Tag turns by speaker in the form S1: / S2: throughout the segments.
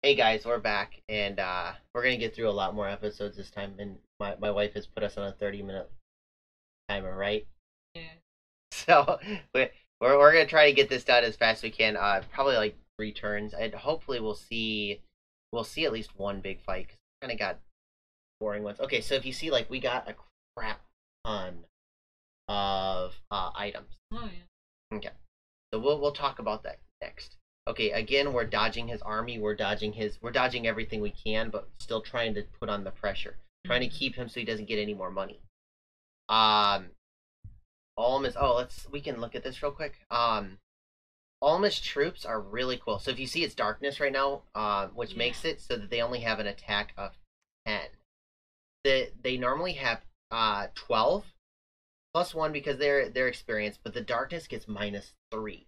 S1: Hey guys, we're back, and we're gonna get through a lot more episodes this time. And my wife has put us on a 30-minute timer, right?
S2: Yeah.
S1: So we're gonna try to get this done as fast as we can. Probably like 3 turns, and hopefully we'll see at least one big fight. Cause kind of got boring ones. Okay, so if you see, like, we got a crap ton of items.
S2: Oh yeah.
S1: Okay, so we'll talk about that next. Okay, again, we're dodging his army. We're dodging everything we can, but still trying to put on the pressure, trying to keep him so he doesn't get any more money. Um, Alma's. Oh, we can look at this real quick. Alma's troops are really cool. So if you see, it's darkness right now, which makes it so that they only have an attack of 10. They normally have 12 plus 1 because they're experienced, but the darkness gets -3.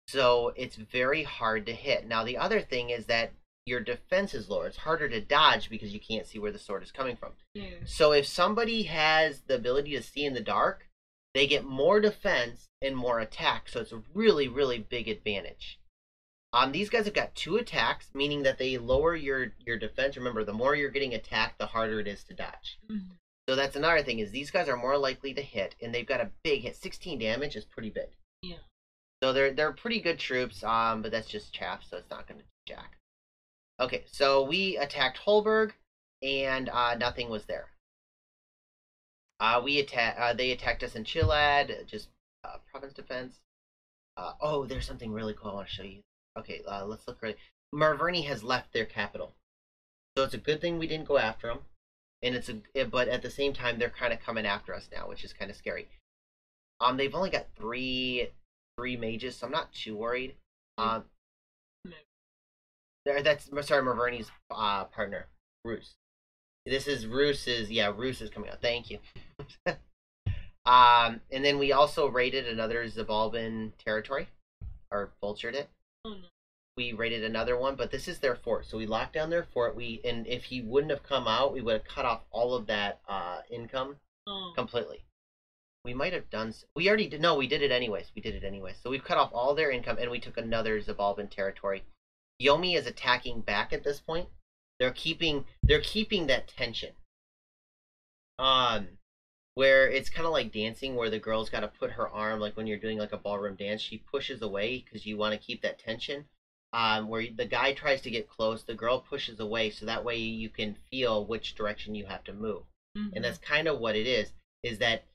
S1: So it's very hard to hit. Now the other thing is that your defense is lower. It's harder to dodge because you can't see where the sword is coming from.
S2: Yeah.
S1: So if somebody has the ability to see in the dark, they get more defense and more attack. So it's a really, really big advantage. These guys have got 2 attacks, meaning that they lower your defense. Remember, the more you're getting attacked, the harder it is to dodge.
S2: Mm-hmm.
S1: So that's another thing, is these guys are more likely to hit, and they've got a big hit. 16 damage is pretty big.
S2: Yeah.
S1: So they're pretty good troops, but that's just chaff, so it's not going to do jack. Okay, so we attacked Holberg, and nothing was there. They attacked us in Chilad, just province defense. Oh, there's something really cool I want to show you. Okay, let's look. Marverni has left their capital, so it's a good thing we didn't go after them. And but at the same time, they're kind of coming after us now, which is kind of scary. They've only got three mages, so I'm not too worried. That's Marverni's partner, Roos. This is Roos's. Yeah, Roos is coming out. Thank you. And then we also raided another Zabalban territory, or vultured it.
S2: Oh no.
S1: We raided another one, but this is their fort, so we locked down their fort. And if he wouldn't have come out, we would have cut off all of that income completely. We might have done. We already did. No, we did it anyways. So we've cut off all their income, and we took another Zabalban territory. Yomi is attacking back at this point. They're keeping that tension. Where it's kind of like dancing, where the girl's got to put her arm, like when you're doing like a ballroom dance, she pushes away because you want to keep that tension. Where the guy tries to get close, the girl pushes away, so that way you can feel which direction you have to move.
S2: Mm-hmm.
S1: And that's kind of what it is that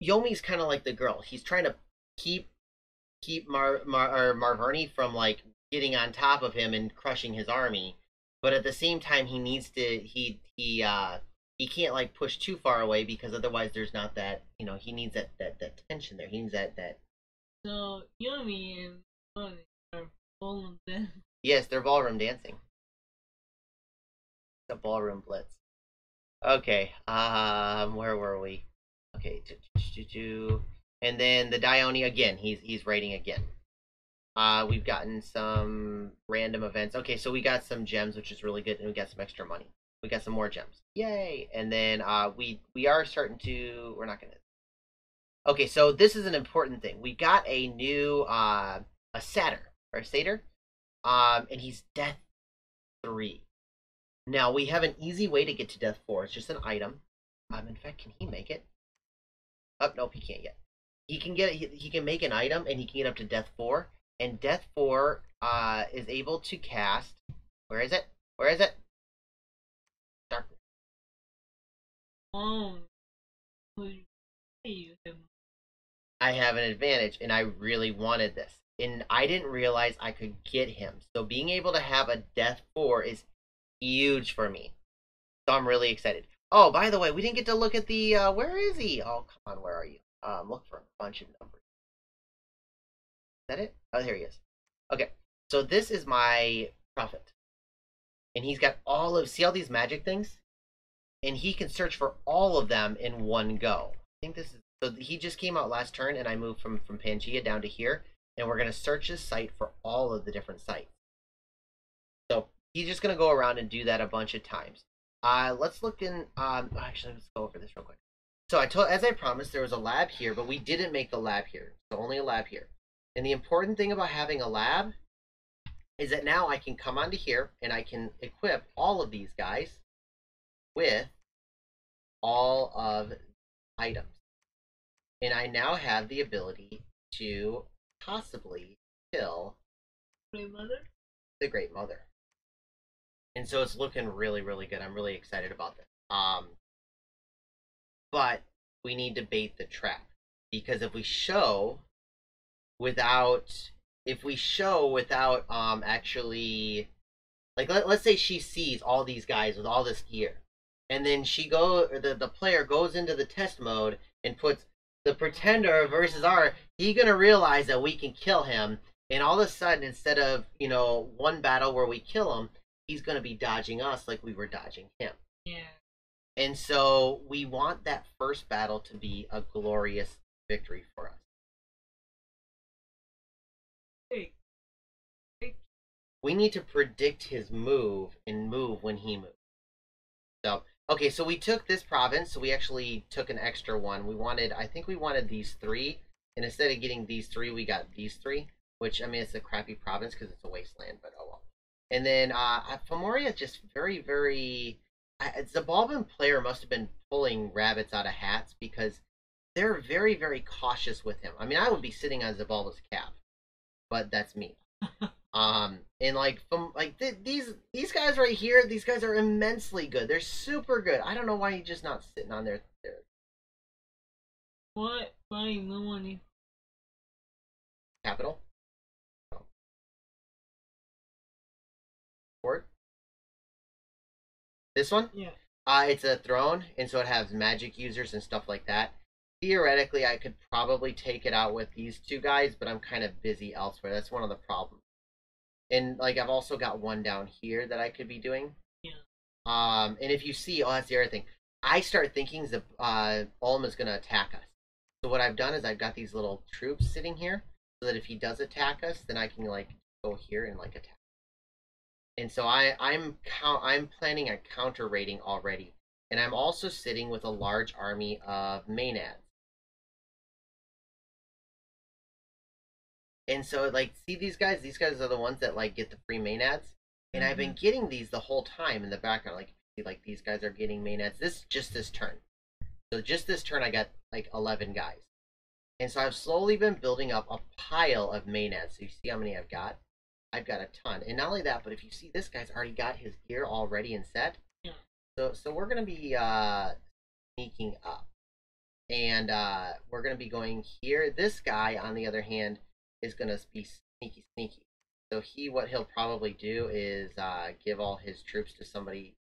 S1: Yomi's kind of like the girl. He's trying to keep Marverni from, like, getting on top of him and crushing his army, but at the same time he needs to he can't, like, push too far away, because otherwise there's not that, he needs that tension there. He needs that.
S2: So Yumi and Bonnie are ballroom dancing.
S1: Yes, they're ballroom dancing. The ballroom blitz. Okay, where were we? Okay, and then the Dione again. He's raiding again. We've gotten some random events. Okay, so we got some gems, which is really good, and we got some extra money. We got some more gems. Yay! And then we are starting to. We're not gonna. Okay, so this is an important thing. We got a new a satyr or a satyr, and he's death 3. Now we have an easy way to get to death 4. It's just an item. In fact, can he make it? Oh, nope, he can't yet. He can get it. He can make an item, and he can get up to death 4. And death 4 is able to cast. Where is it? Darkness.
S2: Oh.
S1: I have an advantage, and I really wanted this. And I didn't realize I could get him. So being able to have a death 4 is huge for me. So I'm really excited. Oh, by the way, we didn't get to look at the, where is he? Oh, come on, where are you? Look for a bunch of numbers. Is that it? Oh, here he is. Okay, so this is my prophet. And he's got see all these magic things? And he can search for all of them in one go. I think this is, so he just came out last turn, and I moved from Pangea down to here. And we're going to search his site for all of the different sites. So he's just going to go around and do that a bunch of times. Let's look in. Actually, let's go over this real quick. So as I promised, there was a lab here, but we didn't make the lab here. So only a lab here. And the important thing about having a lab is that now I can come onto here and I can equip all of these guys with all of items. And I now have the ability to possibly kill
S2: Great mother.
S1: the Great Mother. And so it's looking really, really good. I'm really excited about this. But we need to bait the trap. Because without if we show without actually like let's say she sees all these guys with all this gear, and then the player goes into the test mode and puts the pretender versus our, he gonna realize that we can kill him, and all of a sudden instead of one battle where we kill him, he's gonna be dodging us like we were dodging him.
S2: Yeah.
S1: And so we want that first battle to be a glorious victory for us.
S2: Hey.
S1: We need to predict his move and move when he moves. So, okay, so we took this province, so we actually took an extra one. I think we wanted these three, and instead of getting these three, we got these three, which, I mean, it's a crappy province because it's a wasteland, but oh well. And then Femoria is just very, very... Zabalban player must have been pulling rabbits out of hats because they're very, very cautious with him. I mean, I would be sitting on Zabalba's cap, but that's me. And these guys right here, these guys are immensely good. They're super good. I don't know why he's just not sitting on there.
S2: What? Why no money?
S1: Capital. Oh. Board. This one?
S2: Yeah.
S1: It's a throne, and so it has magic users and stuff like that. Theoretically, I could probably take it out with these two guys, but I'm kind of busy elsewhere. That's one of the problems. And like I've also got one down here that I could be doing.
S2: Yeah.
S1: And if you see, oh, that's the other thing. I start thinking the Ulm is gonna attack us. So what I've done is I've got these little troops sitting here, so that if he does attack us, then I can like go here and like attack. And so I'm planning on counter raiding already, and I'm also sitting with a large army of Maenads. And so, like, see these guys? These guys are the ones that, like, get the free Maenads. And I've been getting these the whole time in the background. Like, see, like, these guys are getting Maenads. Just this turn. So just this turn, I got, like, 11 guys. And so I've slowly been building up a pile of Maenads. So you see how many I've got? I've got a ton. And not only that, but if you see, this guy's already got his gear all ready and set.
S2: Yeah.
S1: So we're going to be sneaking up. And we're going to be going here. This guy, on the other hand, is going to be sneaky. So what he'll probably do is give all his troops to somebody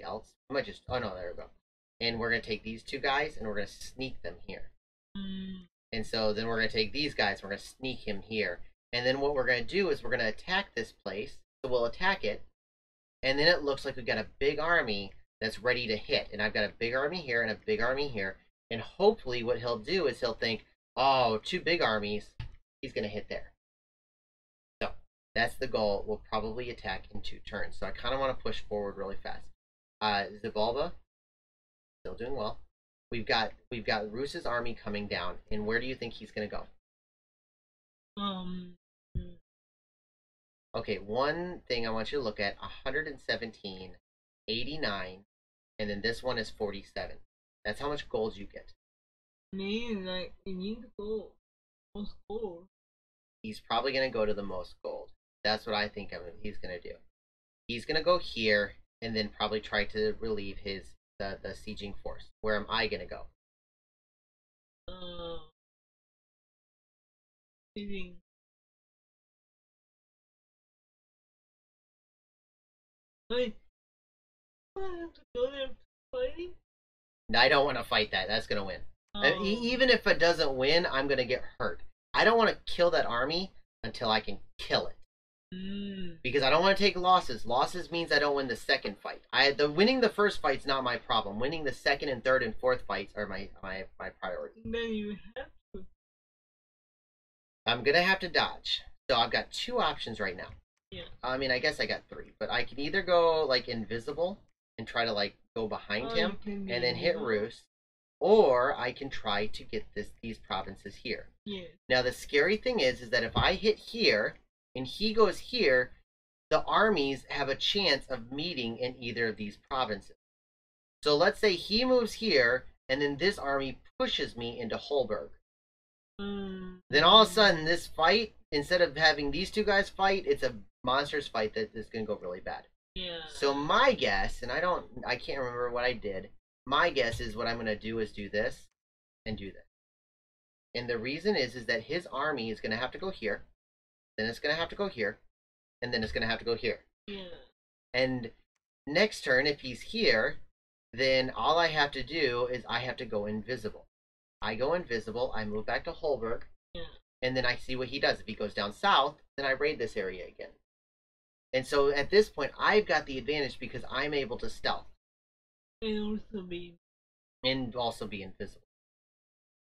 S1: else. I might just, oh no, there we go. And we're going to take these two guys and we're going to sneak them here. And so then we're going to take these guys, we're going to sneak him here. And then what we're going to do is we're going to attack this place. So we'll attack it. And then it looks like we've got a big army that's ready to hit. And I've got a big army here and a big army here. And hopefully what he'll do is he'll think, oh, two big armies, he's going to hit there. So that's the goal. We'll probably attack in 2 turns. So I kind of want to push forward really fast. Zabalba, still doing well. We've got Roos's army coming down. And where do you think he's going to go? Okay, one thing I want you to look at, 117, 89, and then this one is 47. That's how much gold you get.
S2: Man, like, you need to go most gold.
S1: He's probably going to go to the most gold. That's what I think he's going to do. He's going to go here and then probably try to relieve the sieging force. Where am I going to go?
S2: Sieging. Wait, I have to go there fighting?
S1: I don't want to fight that. That's going to win.
S2: Oh.
S1: Even if it doesn't win, I'm going to get hurt. I don't want to kill that army until I can kill it. Because I don't want to take losses. Losses means I don't win the second fight. Winning the first fight's not my problem. Winning the second and third and fourth fights are my priority.
S2: Then you have to.
S1: I'm going to have to dodge. So I've got 2 options right now.
S2: Yeah.
S1: I mean, I guess I got 3. But I can either go, like, invisible and try to, like, go behind him and then hit Roos. Or I can try to get these provinces here.
S2: Yeah.
S1: Now the scary thing is that if I hit here, and he goes here, the armies have a chance of meeting in either of these provinces. So let's say he moves here, and then this army pushes me into Holberg. Then all of a sudden, this fight, instead of having these two guys fight, it's a monsters fight that is going to go really bad.
S2: Yeah.
S1: So my guess, and I can't remember what I did. My guess is what I'm going to do is do this and do this. And the reason is that his army is going to have to go here, then it's going to have to go here, and then it's going to have to go here.
S2: Yeah.
S1: And next turn, if he's here, then all I have to do is I have to go invisible. I go invisible, I move back to Holberg,
S2: Yeah.
S1: and then I see what he does. If he goes down south, then I raid this area again. And so at this point, I've got the advantage because I'm able to stealth.
S2: And also be
S1: invisible.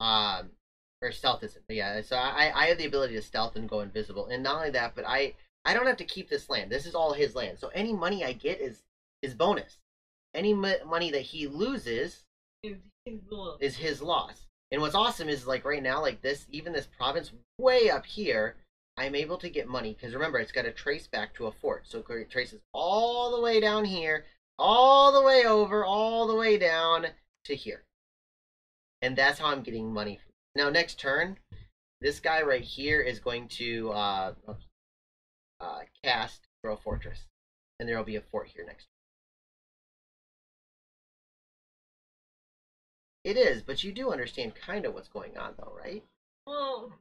S1: Or stealth isn't. Yeah, so I have the ability to stealth and go invisible. And not only that, but I don't have to keep this land. This is all his land. So any money I get is bonus. Any money that he loses is his loss. And what's awesome is, like, right now, like this, even this province way up here, I'm able to get money. Because remember, it's got to trace back to a fort. So it traces all the way down here, all the way over, all the way down to here. And that's how I'm getting money. Now, next turn, this guy right here is going to cast Grow Fortress. And there will be a fort here next turn. It is, but you do understand kind of what's going on, though, right?
S2: well,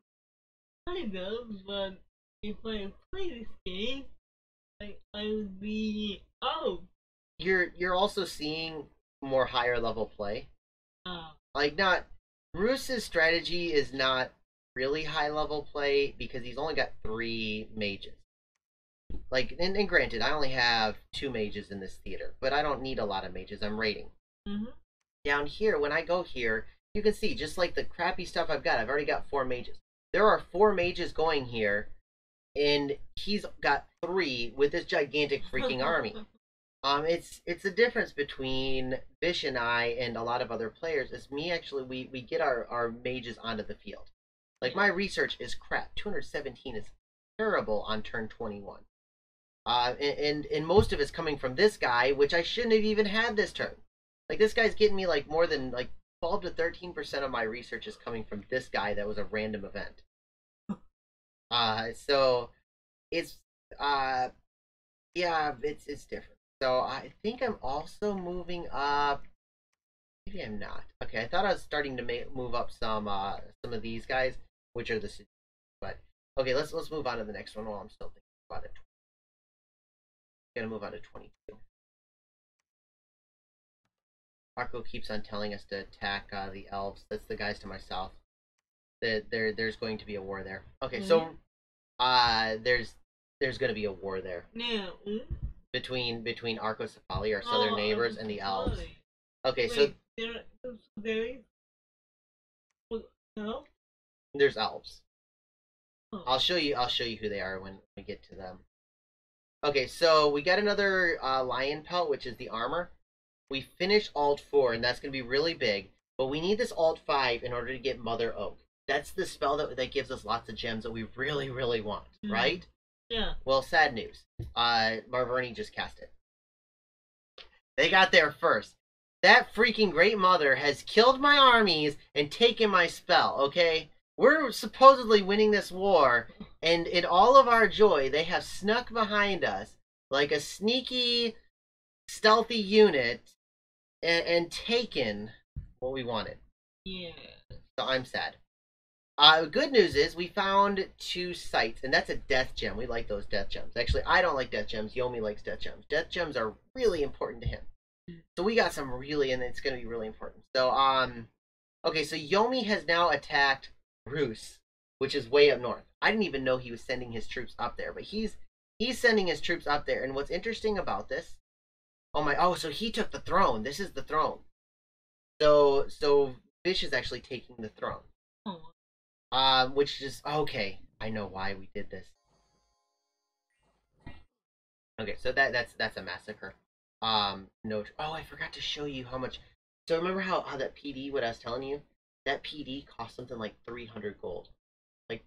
S2: kind of, but if I play this game, I would be
S1: You're also seeing more higher level play. Like, not Bruce's strategy is not really high level play because he's only got 3 mages. Like, and granted, I only have 2 mages in this theater, but I don't need a lot of mages. I'm raiding. Down here, when I go here, you can see just like the crappy stuff I've got. I've already got 4 mages. There are 4 mages going here, and he's got 3 with this gigantic freaking army. It's the difference between Bish and I and a lot of other players is me actually we get our mages onto the field. Like, my research is crap. 217 is terrible on turn 21. And most of it's coming from this guy, which I shouldn't have even had this turn. Like, this guy's getting me like more than like 12 to 13% of my research is coming from this guy that was a random event. So it's yeah, it's different. So I think I'm also moving up. Maybe I'm not. Okay, I thought I was starting to move up some of these guys, which are the. But okay, let's move on to the next one while I'm still thinking about it. Gonna move on to 22. Marco keeps on telling us to attack the elves. That's the guys to my south. There's going to be a war there. Okay, so there's going to be a war there.
S2: Yeah.
S1: Between Arco Sapali, our southern neighbors, and the elves. Okay,
S2: Wait,
S1: so
S2: no?
S1: there's elves. I'll show you who they are when we get to them. Okay, so we got another lion pelt, which is the armor. We finished Alt 4, and that's going to be really big. But we need this Alt 5 in order to get Mother Oak. That's the spell that gives us lots of gems that we really, really want, right?
S2: Yeah.
S1: Well, sad news. Marverni just cast it. They got there first. That freaking Great Mother has killed my armies and taken my spell, okay? We're supposedly winning this war, and in all of our joy, they have snuck behind us like a sneaky, stealthy unit and taken what we wanted.
S2: Yeah.
S1: So I'm sad. Good news is we found 2 sites, and that's a death gem. We like those death gems. Actually, I don't like death gems. Yomi likes death gems. Death gems are really important to him. So we got some really, and it's going to be really important. So, okay, so Yomi has now attacked Bruce, which is way up north. I didn't even know he was sending his troops up there, but he's sending his troops up there. And what's interesting about this? So he took the throne. This is the throne. So Fish is actually taking the throne. Which is okay. I know why we did this. Okay, so that's a massacre. No. Oh, I forgot to show you how much. So remember how that PD? What I was telling you? That PD cost something like 300 gold, like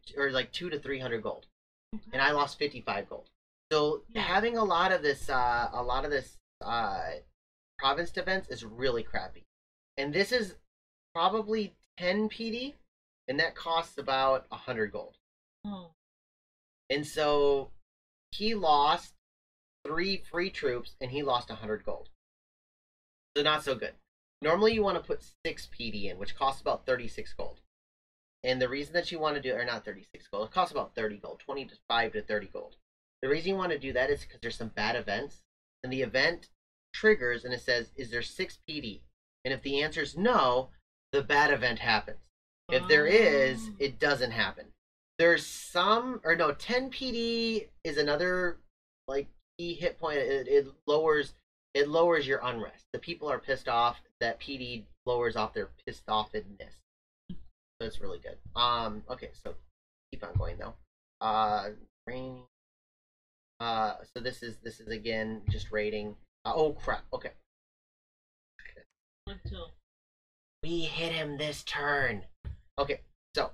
S1: 2 to 300 gold. and I lost 55 gold. So
S2: Yeah.
S1: having a lot of this province defense is really crappy. And this is probably 10 PD, and that costs about 100 gold.
S2: Oh.
S1: And so he lost 3 free troops, and he lost 100 gold. So not so good. Normally you want to put 6 PD in, which costs about 36 gold. And the reason that you want to do, or not 36 gold, it costs about 30 gold, 25 to 30 gold. The reason you want to do that is because there's some bad events, and the event triggers and it says, is there 6 PD? And if the answer is no, the bad event happens. If there is, it doesn't happen. There's some, or no, 10 PD is another like key hit point. It lowers your unrest. The people are pissed off. That PD lowers off their pissed offness. So it's really good. Okay, so keep on going though. Rain. So this is again just rating. Oh crap. Okay.
S2: What's up?
S1: We hit him this turn. Okay, so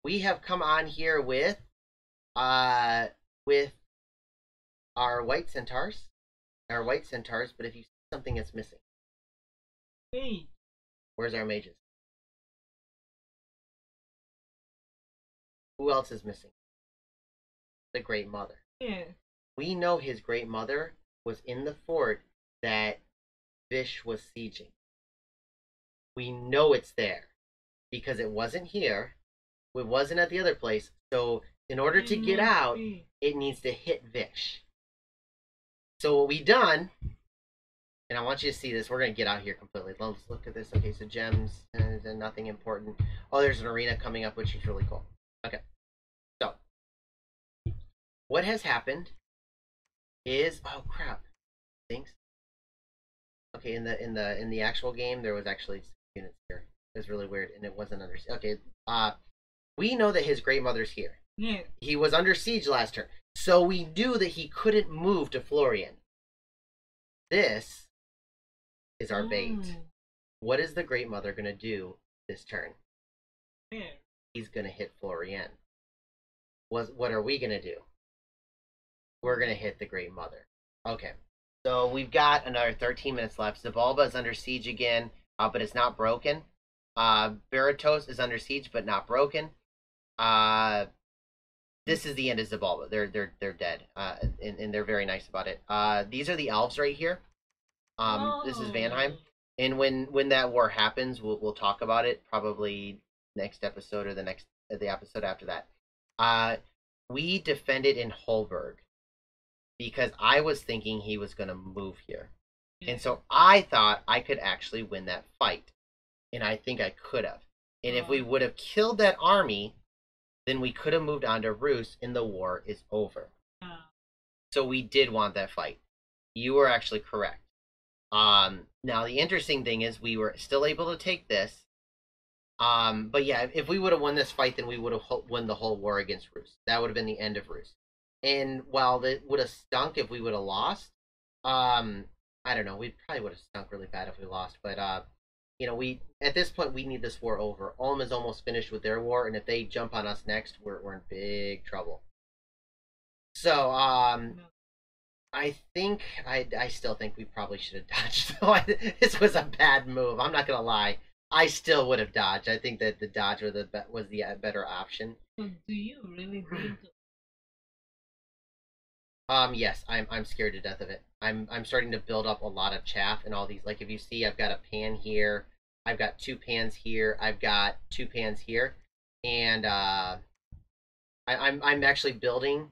S1: we have come on here with our white centaurs. But if you see something that's missing,
S2: Hey.
S1: where's our mages? Who else is missing? The Great Mother.
S2: Yeah.
S1: We know his Great Mother was in the fort that Vish was sieging. We know it's there because it wasn't here. It wasn't at the other place. So in order to get out, it needs to hit Vish. So what we done, and I want you to see this. We're gonna get out here completely. Let's look at this. Okay, so gems and nothing important. Oh, there's an arena coming up, which is really cool. Okay, so what has happened is, oh crap, things. Okay, in the actual game, there was actually units here. It was really weird, and it wasn't under. Okay, we know that his Great Mother's here.
S2: Yeah.
S1: He was under siege last turn, so we knew that he couldn't move to Florian. This is our bait. What is the Great Mother gonna do this turn?
S2: Yeah.
S1: He's gonna hit Florian. What are we gonna do? We're gonna hit the Great Mother. Okay. So we've got another 13 minutes left. Zabalba is under siege again, but it's not broken. Baratos is under siege, but not broken. This is the end of Zabalba. They're dead, and they're very nice about it. These are the elves right here. This is Vanheim, and when that war happens, we'll talk about it probably next episode or the episode after that. We defended in Holberg because I was thinking he was going to move here. And so I thought I could actually win that fight. And I think I could have. And if we would have killed that army, then we could have moved on to Rus and the war is over. So we did want that fight. You were actually correct. Now the interesting thing is we were still able to take this. But yeah, if we would have won this fight, then we would have won the whole war against Rus. That would have been the end of Rus. And while it would have stunk if we would have lost, I don't know, we probably would have stunk really bad if we lost. But we at this point we need this war over. Ulm is almost finished with their war, and if they jump on us next, we're in big trouble. So I think I still think we probably should have dodged. This was a bad move. I'm not gonna lie. I still would have dodged. I think that the dodge was the better option.
S2: So do you really think?
S1: Yes, I'm scared to death of it. I'm starting to build up a lot of chaff and all these. Like if you see, I've got a pan here. I've got 2 pans here. I've got 2 pans here, and I'm actually building.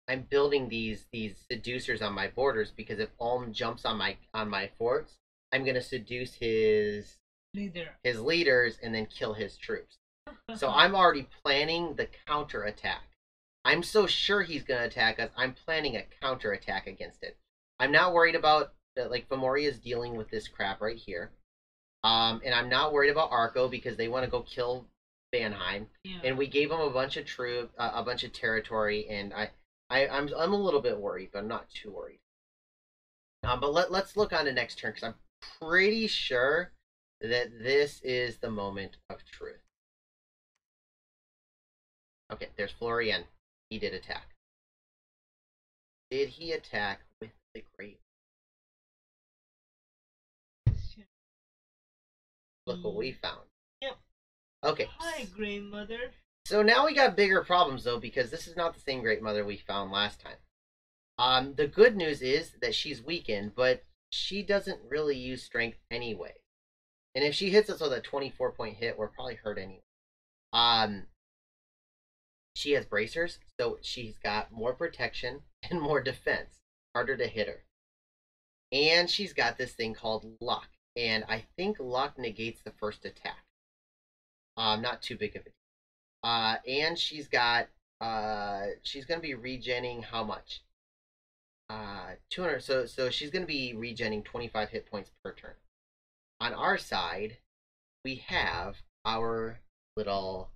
S1: I'm building these seducers on my borders because if Ulm jumps on my forts, I'm gonna seduce his leaders and then kill his troops. So I'm already planning the counter attack. I'm so sure he's going to attack us. I'm planning a counter attack against it. I'm not worried about like Fomori is dealing with this crap right here. And I'm not worried about Arco because they want to go kill Vanheim.
S2: Yeah.
S1: And we gave them a bunch of a bunch of territory, and I'm a little bit worried, but I'm not too worried. But let's look on to next turn because I'm pretty sure that this is the moment of truth. Okay, there's Florian. He did attack. did he attack with the great? Look what we found.
S2: Yep.
S1: Okay.
S2: Hi, grandmother.
S1: So now we got bigger problems though, because this is not the same great mother we found last time. The good news is that she's weakened, but she doesn't really use strength anyway. And if she hits us with a 24-point hit, we're probably hurt anyway. Um, she has bracers, so she's got more protection and more defense. Harder to hit her. And she's got this thing called luck. And I think luck negates the first attack. Not too big of a and she's got she's gonna be regenning how much? 200. So she's gonna be regenning 25 hit points per turn. On our side, we have our little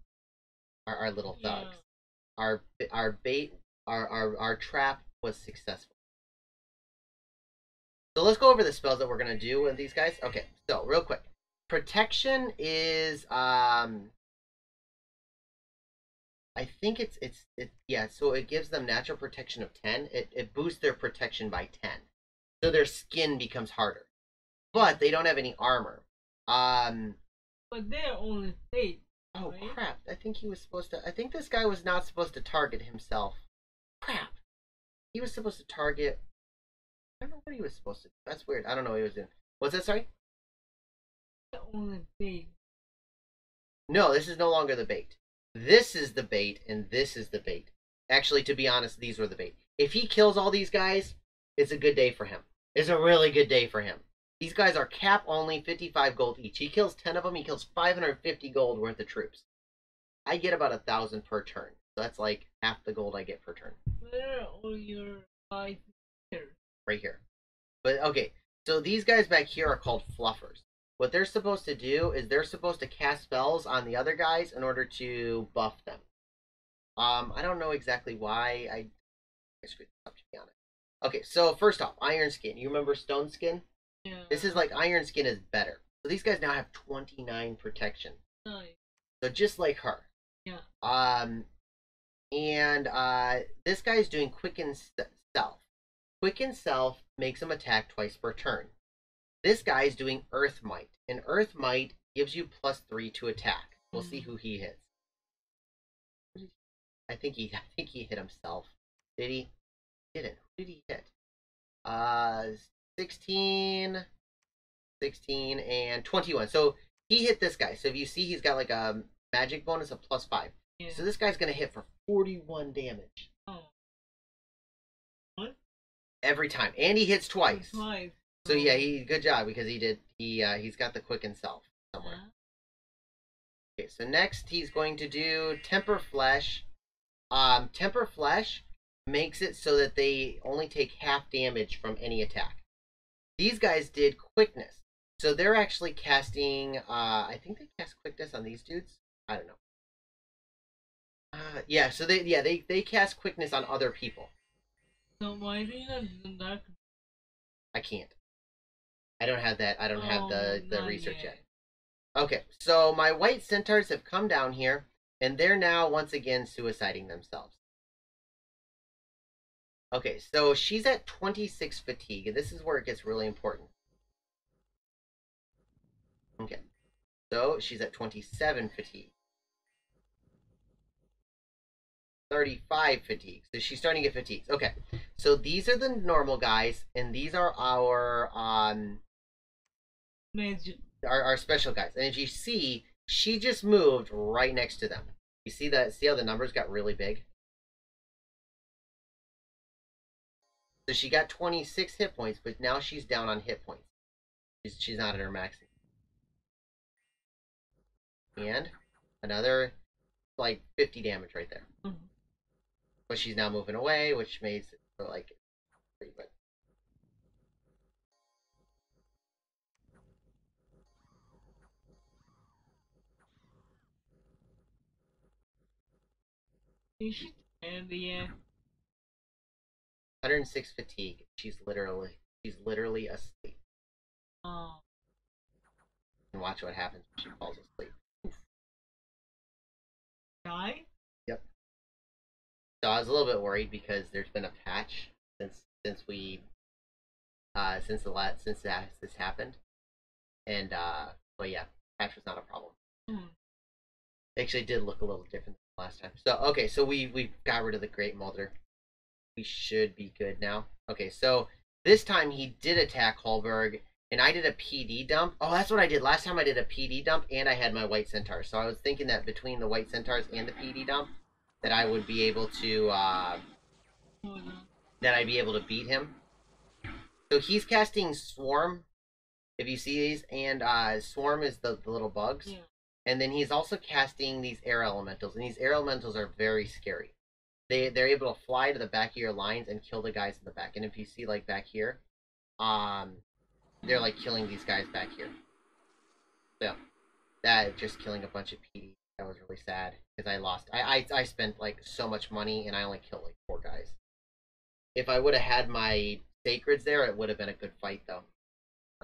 S1: our little thugs. Yeah. Our bait our trap was successful. So let's go over the spells that we're gonna do with these guys. Okay, so real quick. Protection is I think it yeah, so it gives them natural protection of 10. It boosts their protection by 10. So their skin becomes harder. But they don't have any armor.
S2: But they're only 8.
S1: Oh
S2: right?
S1: Crap. I think he was supposed to I think this guy was not supposed to target himself. Crap. He was supposed to target I don't know what he was supposed to do. That's weird. I don't know what he was doing. What's that, sorry?
S2: They're only bait.
S1: No, this is no longer the bait. This is the bait, and this is the bait. Actually, to be honest, these were the bait. If he kills all these guys, it's a good day for him. It's a really good day for him. These guys are cap only, 55 gold each. He kills 10 of them, he kills 550 gold worth of troops. I get about 1,000 per turn. So that's like half the gold I get per turn.
S2: Where are all your 5 here?
S1: Right here. But okay, so these guys back here are called fluffers. What they're supposed to do is they're supposed to cast spells on the other guys in order to buff them. I don't know exactly why I screwed this up, to be honest. Okay, so first off, Iron Skin. You remember Stone Skin?
S2: Yeah.
S1: This is like Iron Skin is better. So these guys now have 29 protection.
S2: Nice.
S1: So just like her.
S2: Yeah.
S1: And this guy's doing Quicken Self. Quicken Self makes him attack twice per turn. This guy's doing Earth Might, and Earth Might gives you +3 to attack. We'll see who he hits. I think he hit himself. Did he? He didn't. Who did he hit? 16, 16, and 21. So he hit this guy. So if you see, he's got like a magic bonus of +5. Yeah. So this guy's gonna hit for 41 damage.
S2: Oh. What?
S1: Every time, and he hits twice.
S2: Twice.
S1: So yeah, good job because he's got the Quicken Self somewhere. Okay, so next he's going to do Temper Flesh. Temper Flesh makes it so that they only take half damage from any attack. These guys did Quickness, so they're actually casting. I think they cast Quickness on these dudes. I don't know. Yeah, so they cast Quickness on other people.
S2: So why do you not do that?
S1: I can't. I don't have that. I don't have the research yet. Okay, so my white centaurs have come down here, and they're now once again suiciding themselves. Okay, so she's at 26 fatigue, and this is where it gets really important. Okay, so she's at 27 fatigue. 35 fatigue. So she's starting to get fatigued. Okay, so these are the normal guys, and these are our our special guys. And if you see, she just moved right next to them. You see that? See how the numbers got really big? So she got 26 hit points, but now she's down on hit points. She's not at her max. And another like 50 damage right there. Mm-hmm. But she's now moving away, which makes it feel like pretty good.
S2: Is she tired yet?
S1: 106 fatigue. She's literally asleep.
S2: Oh.
S1: And watch what happens when she falls asleep.
S2: Die?
S1: Yep. So I was a little bit worried because there's been a patch since since this happened, and but yeah, patch was not a problem.
S2: Hmm.
S1: It actually did look a little different than last time. So okay, so we got rid of the Great Molder. We should be good now. Okay, so this time he did attack Holberg, and I did a PD dump. Oh, that's what I did last time. I did a PD dump, and I had my White Centaurs. So I was thinking that between the White Centaurs and the PD dump, that I would be able to that I'd be able to beat him. So he's casting Swarm, if you see these, and Swarm is the little bugs.
S2: Yeah.
S1: And then he's also casting these air elementals, and these air elementals are very scary. They're able to fly to the back of your lines and kill the guys in the back. And if you see like back here, they're like killing these guys back here. So that just killing a bunch of PD. That was really sad because I lost. I spent like so much money and I only killed like 4 guys. If I would have had my sacreds there, it would have been a good fight though.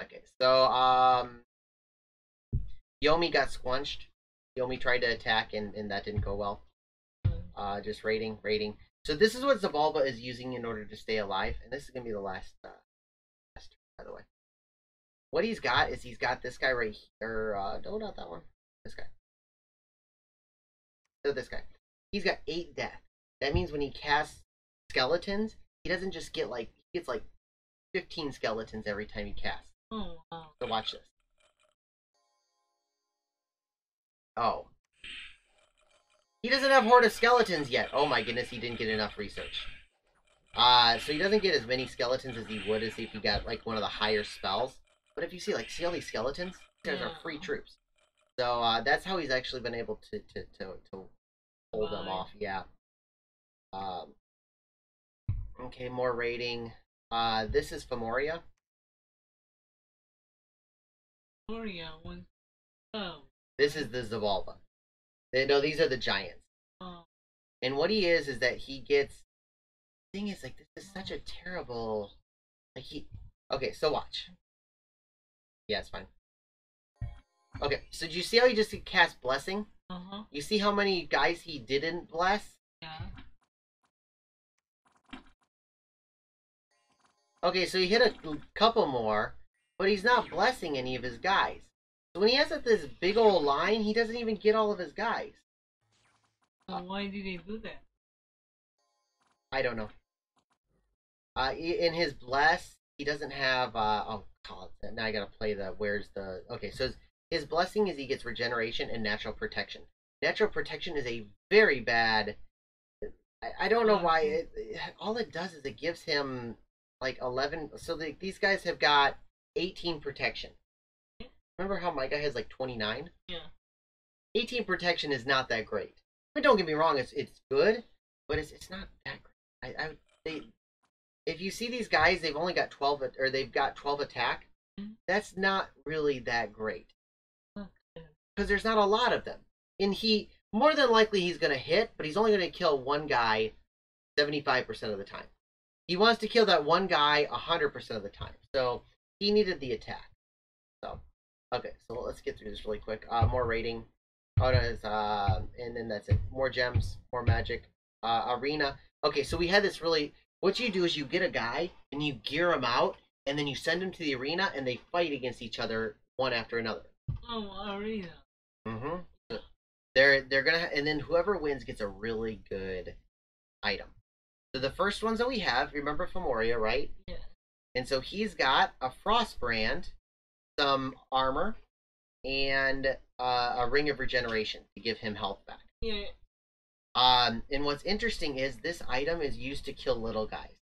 S1: Okay, so Yomi got squunched. Yomi tried to attack and that didn't go well. Just raiding. So this is what Zabalba is using in order to stay alive, and this is gonna be the last by the way. What he's got is he's got this guy right here. No, not that one. This guy. So this guy. He's got 8 death. That means when he casts skeletons, he doesn't just get like he gets like 15 skeletons every time he casts.
S2: Oh wow.
S1: So watch this. Oh. He doesn't have Horde of Skeletons yet. Oh my goodness, he didn't get enough research. So he doesn't get as many skeletons as he would as if he got like one of the higher spells. But if you see, like, see all these skeletons? These guys are free troops. So that's how he's actually been able to hold them off. Yeah. Okay, more raiding. This is Femoria.
S2: Gloria was. Oh.
S1: This is the Zavalva. No, these are the giants.
S2: Oh.
S1: And what he is that he gets. The thing is, like, this is such a terrible. Like, he. Okay, so watch. Yeah, it's fine. Okay, so do you see how he just cast Blessing?
S2: Uh-huh.
S1: You see how many guys he didn't bless?
S2: Yeah.
S1: Okay, so he hit a couple more, but he's not blessing any of his guys. So when he has this big old line, he doesn't even get all of his guys.
S2: So why did he do that?
S1: I don't know. In his bless, he doesn't have. Oh God! Now I gotta play the. Where's the? Okay, so his blessing is he gets regeneration and natural protection. Natural protection is a very bad. I don't know why. All it does is it gives him like 11. So these guys have got 18 protection. Remember how my guy has like 29?
S2: Yeah.
S1: 18 protection is not that great. I mean, don't get me wrong, it's good, but it's not that great. If you see these guys, they've only got 12 or they've got 12 attack. That's not really that great because there's not a lot of them. And he more than likely he's going to hit, but he's only going to kill one guy 75% of the time. He wants to kill that one guy 100% of the time. So he needed the attack. So okay, so let's get through this really quick. More rating. Oh, and then that's it. More gems, more magic. Arena. Okay, so we had this really. What you do is you get a guy and you gear him out, and then you send him to the arena, and they fight against each other one after another.
S2: Oh, arena.
S1: Mm-hmm. So they're gonna, and then whoever wins gets a really good item. So the first ones that we have, remember Femoria, right?
S2: Yeah.
S1: And so he's got a frost brand, some armor, and a ring of regeneration to give him health back.
S2: Yeah.
S1: And what's interesting is this item is used to kill little guys.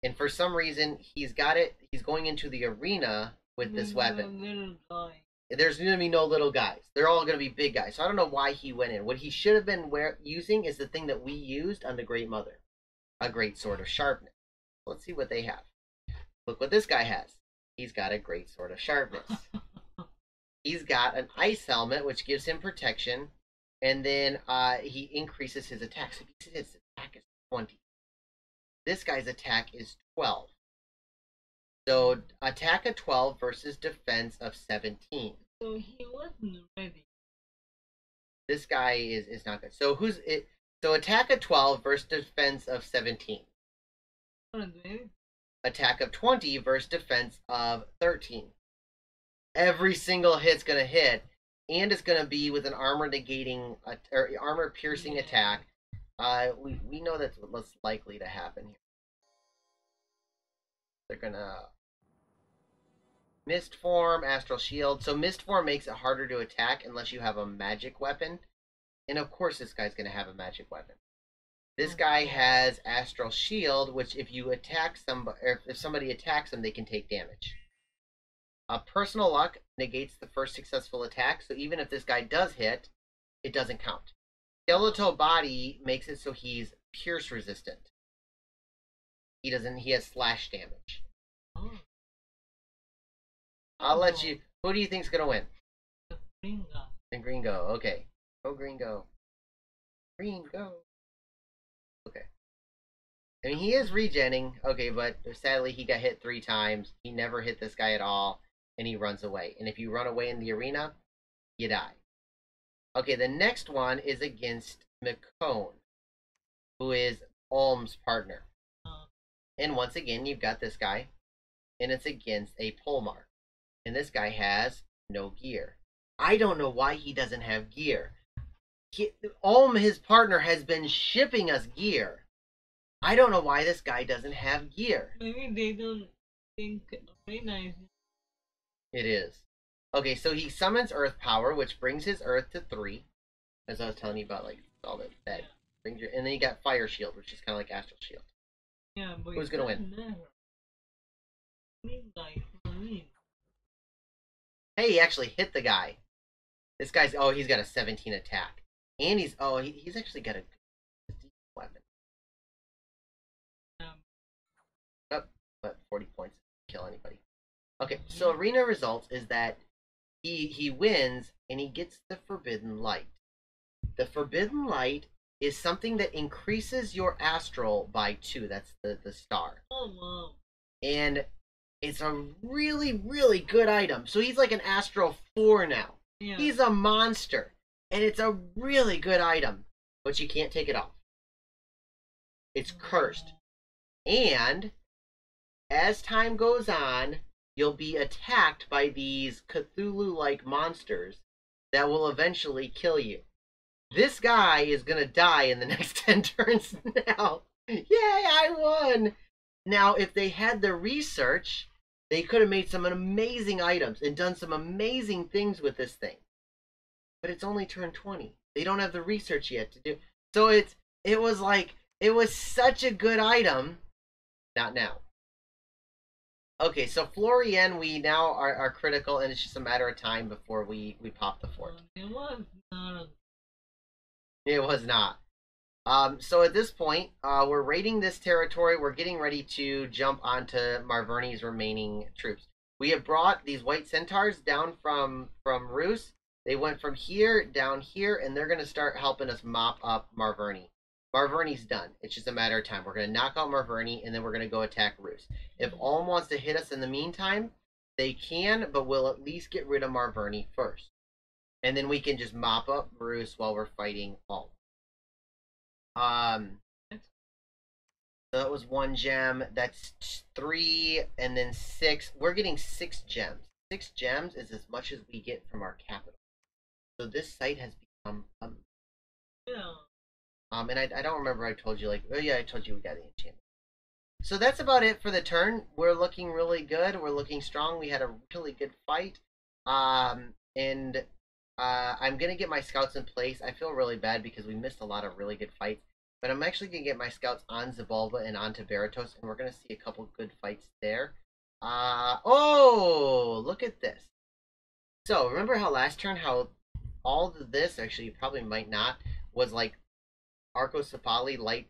S1: And for some reason, he's got it. He's going into the arena with this weapon.
S2: Little guy.
S1: There's going to be no little guys. They're all going to be big guys. So I don't know why he went in. What he should have been using is the thing that we used on the Great Mother. A great sword of sharpness. Let's see what they have. Look what this guy has. He's got a great sword of sharpness. He's got an ice helmet, which gives him protection. And then he increases his attack. So his attack is 20. This guy's attack is 12. So attack of 12 versus defense of 17.
S2: So he wasn't ready.
S1: This guy is not good. So who's it? So attack of 12 versus defense of 17. attack of 20 versus defense of 13. Every single hit's going to hit, and it's going to be with an armor negating or armor piercing attack. We know that's what's likely to happen here. They're going to Mist Form, Astral Shield. So Mist Form makes it harder to attack unless you have a magic weapon. And of course this guy's going to have a magic weapon. This guy has Astral Shield, which if you attack somebody, or if somebody attacks him, they can take damage. Personal Luck negates the first successful attack, so even if this guy does hit, it doesn't count. Skeletal Body makes it so he's pierce resistant. He has slash damage. I'll let you. Who do you think's gonna win? And Green go. Okay. Go Green go. Green go. Okay. I mean, he is regenning. Okay, but sadly he got hit 3 times. He never hit this guy at all, and he runs away. And if you run away in the arena, you die. Okay, the next one is against McCone, who is Ulm's partner. And once again, you've got this guy, and it's against a Polmark. And this guy has no gear. I don't know why he doesn't have gear. Ulm, his partner, has been shipping us gear. I don't know why this guy doesn't have gear.
S2: Maybe they don't think arena is.
S1: It is. Okay, so he summons Earth Power, which brings his Earth to 3. As I was telling you about, like, all that brings your, and then you got Fire Shield, which is kind of like Astral Shield.
S2: Yeah, but
S1: who's gonna win? Hey, he actually hit the guy. This guy's he's got a 17 attack, and he's actually got a weapon. Oh, but 40 points, kill anybody. Okay, so arena results is that he wins and he gets the Forbidden Light. The Forbidden Light is something that increases your astral by 2. That's the star.
S2: Oh wow!
S1: And it's a really, really good item. So he's like an Astro 4 now. Yeah. He's a monster. And it's a really good item. But you can't take it off. It's cursed. And as time goes on, you'll be attacked by these Cthulhu-like monsters that will eventually kill you. This guy is going to die in the next 10 turns now. Yay, I won! Now, if they had the research, they could have made some amazing items and done some amazing things with this thing. But it's only turn 20. They don't have the research yet to do. So it was such a good item. Not now. Okay, so Florian, we now are critical, and it's just a matter of time before we pop the fort.
S2: It was not.
S1: It was not. So at this point, we're raiding this territory. We're getting ready to jump onto Marverni's remaining troops. We have brought these white centaurs down from Rus. They went from here down here, and they're going to start helping us mop up Marverni. Marverni's done. It's just a matter of time. We're going to knock out Marverni, and then we're going to go attack Rus. If Ulm wants to hit us in the meantime, they can, but we'll at least get rid of Marverni first. And then we can just mop up Rus while we're fighting Ulm. So that was 1 gem. That's 3, and then 6. We're getting 6 gems. 6 gems is as much as we get from our capital. So this site has become
S2: yeah.
S1: And I don't remember. I told you, like, oh yeah, I told you we got the enchantment. So that's about it for the turn. We're looking really good. We're looking strong. We had a really good fight. And I'm gonna get my scouts in place. I feel really bad because we missed a lot of really good fights. But I'm actually going to get my scouts on Xibalba and onto Baratos, and we're going to see a couple good fights there. Oh, look at this. So, remember how last turn, how all of this, actually, you probably might not, was like Arco Sapali light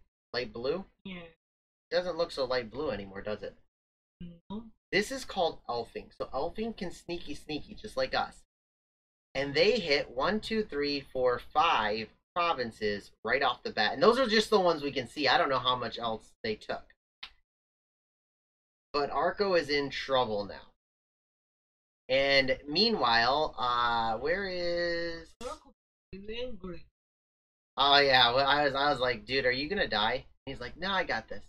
S1: blue?
S2: Yeah.
S1: It doesn't look so light blue anymore, does it?
S2: No.
S1: This is called elfing. So, elfing can sneaky, just like us. And they hit 1, 2, 3, 4, 5 provinces right off the bat, and those are just the ones we can see. I don't know how much else they took, but Arco is in trouble now. And meanwhile, where is?
S2: Angry.
S1: Oh yeah, well, I was like, dude, are you gonna die? And he's like, no, I got this.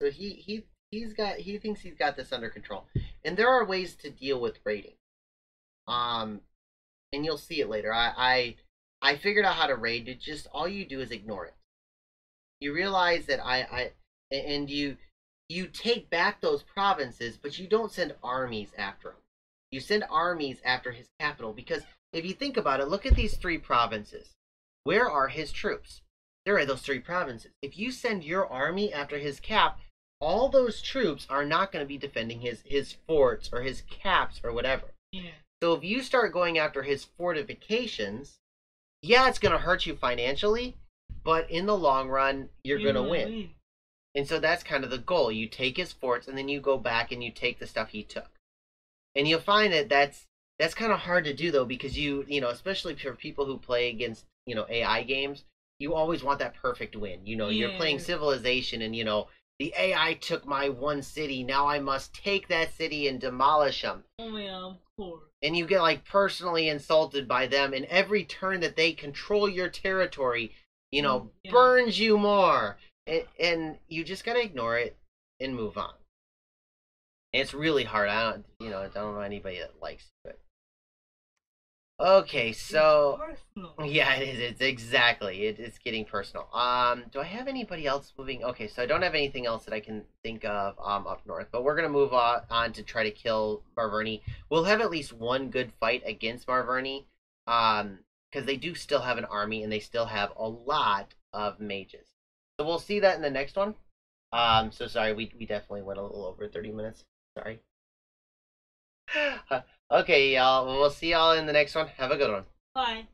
S1: So he he thinks he's got this under control, and there are ways to deal with raiding. Um, and you'll see it later. I figured out how to raid. It just all you do is ignore it. You realize that and you take back those provinces, but you don't send armies after him. You send armies after his capital because if you think about it, look at these three provinces. Where are his troops? There are those three provinces. If you send your army after his cap, all those troops are not going to be defending his forts or his caps or whatever.
S2: Yeah.
S1: So if you start going after his fortifications, yeah, it's going to hurt you financially, but in the long run, you're going to win. And so that's kind of the goal. You take his forts and then you go back and you take the stuff he took. And you'll find that that's kind of hard to do though because you know, especially for people who play against, you know, AI games, you always want that perfect win. You know, you're playing Civilization and you know, the AI took my one city, now I must take that city and demolish them.
S2: Oh yeah, of course.
S1: And you get like personally insulted by them and every turn that they control your territory, you know, burns you more. And you just got to ignore it and move on. And it's really hard. I don't know anybody that likes it. Okay, so yeah, it is. It's exactly. It's getting personal. Do I have anybody else moving? Okay, so I don't have anything else that I can think of up north. But we're gonna move on to try to kill Marverni. We'll have at least one good fight against Marverni, because they do still have an army and they still have a lot of mages. So we'll see that in the next one. So sorry, we definitely went a little over 30 minutes. Sorry. Okay, y'all. We'll see y'all in the next one. Have a good one.
S2: Bye.